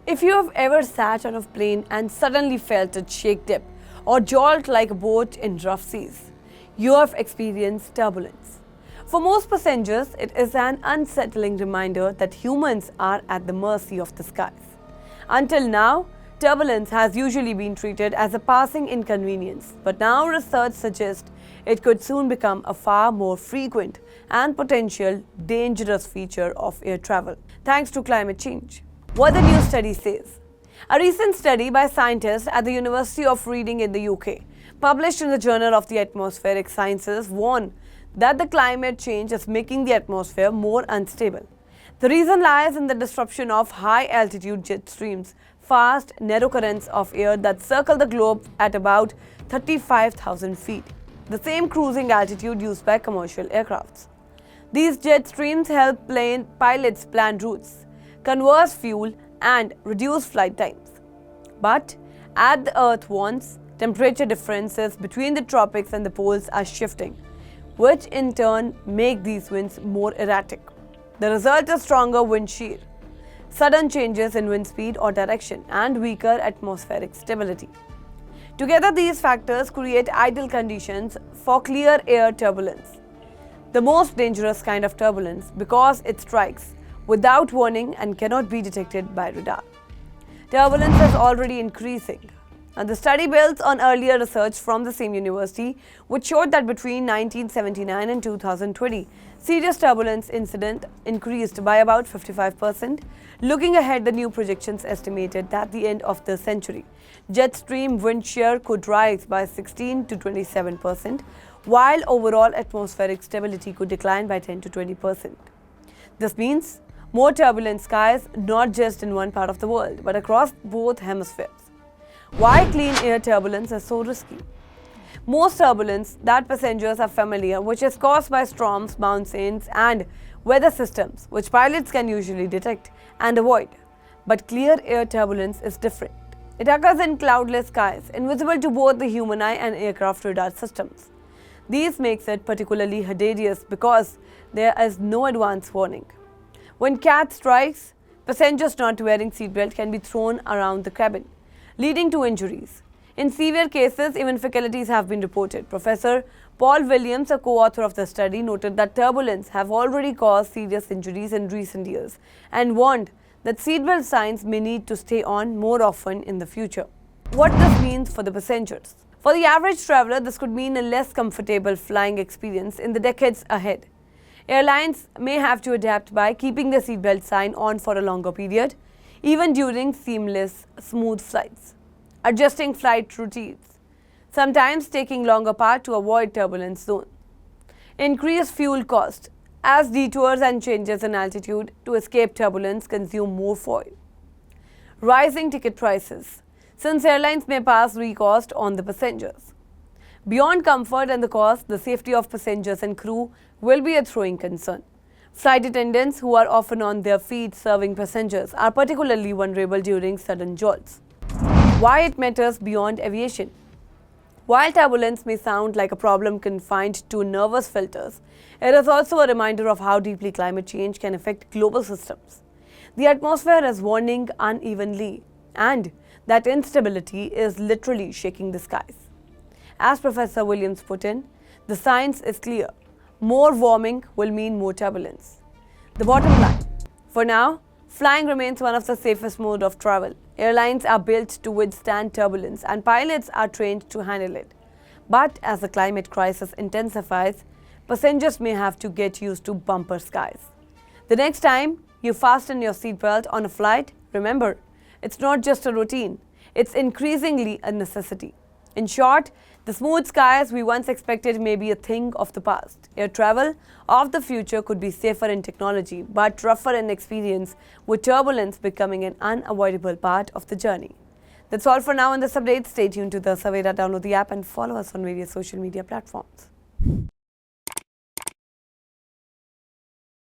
If you have ever sat on a plane and suddenly felt it shake dip or jolt like a boat in rough seas, you have experienced turbulence. For most passengers, it is an unsettling reminder that humans are at the mercy of the skies. Until now, turbulence has usually been treated as a passing inconvenience, but now research suggests it could soon become a far more frequent and potential dangerous feature of air travel, thanks to climate change. What the new study says. A recent study by scientists at the University of Reading in the UK, published in the Journal of the Atmospheric Sciences, warned that the climate change is making the atmosphere more unstable. The reason lies in the disruption of high-altitude jet streams, fast, narrow currents of air that circle the globe at about 35,000 feet, the same cruising altitude used by commercial aircrafts. These jet streams help plane pilots plan routes, conserve fuel, and reduce flight times. But as the Earth warms, temperature differences between the tropics and the poles are shifting, which in turn make these winds more erratic. The result is stronger wind shear, sudden changes in wind speed or direction, and weaker atmospheric stability. Together, these factors create ideal conditions for clear air turbulence, the most dangerous kind of turbulence because it strikes without warning and cannot be detected by radar. Turbulence is already increasing, and the study builds on earlier research from the same university, which showed that between 1979 and 2020, serious turbulence incident increased by about 55%. Looking ahead, the new projections estimated that at the end of the century, jet stream wind shear could rise by 16 to 27%, while overall atmospheric stability could decline by 10 to 20%. This means more turbulent skies, not just in one part of the world, but across both hemispheres. Why clean air turbulence is so risky? Most turbulence that passengers are familiar, which is caused by storms, monsoons, and weather systems, which pilots can usually detect and avoid. But clear air turbulence is different. It occurs in cloudless skies, invisible to both the human eye and aircraft radar systems. This makes it particularly hazardous because there is no advance warning. When cat strikes, passengers not wearing seatbelt can be thrown around the cabin, leading to injuries. In severe cases, even fatalities have been reported. Professor Paul Williams, a co-author of the study, noted that turbulence have already caused serious injuries in recent years and warned that seatbelt signs may need to stay on more often in the future. What this means for the passengers. For the average traveler, this could mean a less comfortable flying experience in the decades ahead. Airlines may have to adapt by keeping the seatbelt sign on for a longer period, even during seamless, smooth flights, adjusting flight routines, sometimes taking longer paths to avoid turbulence zone. Increased fuel cost, as detours and changes in altitude to escape turbulence consume more fuel. Rising ticket prices, since airlines may pass recost on the passengers. Beyond comfort and the cost, the safety of passengers and crew will be a growing concern. Flight attendants, who are often on their feet serving passengers, are particularly vulnerable during sudden jolts. Why it matters beyond aviation. While turbulence may sound like a problem confined to nervous filters, it is also a reminder of how deeply climate change can affect global systems. The atmosphere is warming unevenly, and that instability is literally shaking the skies. As Professor Williams put in, the science is clear. More warming will mean more turbulence. The bottom line. For now, flying remains one of the safest modes of travel. Airlines are built to withstand turbulence and pilots are trained to handle it. But as the climate crisis intensifies, passengers may have to get used to bumper skies. The next time you fasten your seatbelt on a flight, remember, it's not just a routine, it's increasingly a necessity. In short, the smooth skies we once expected may be a thing of the past. Air travel of the future could be safer in technology, but rougher in experience, with turbulence becoming an unavoidable part of the journey. That's all for now in this update. Stay tuned to the Savera. Download the app and follow us on various social media platforms.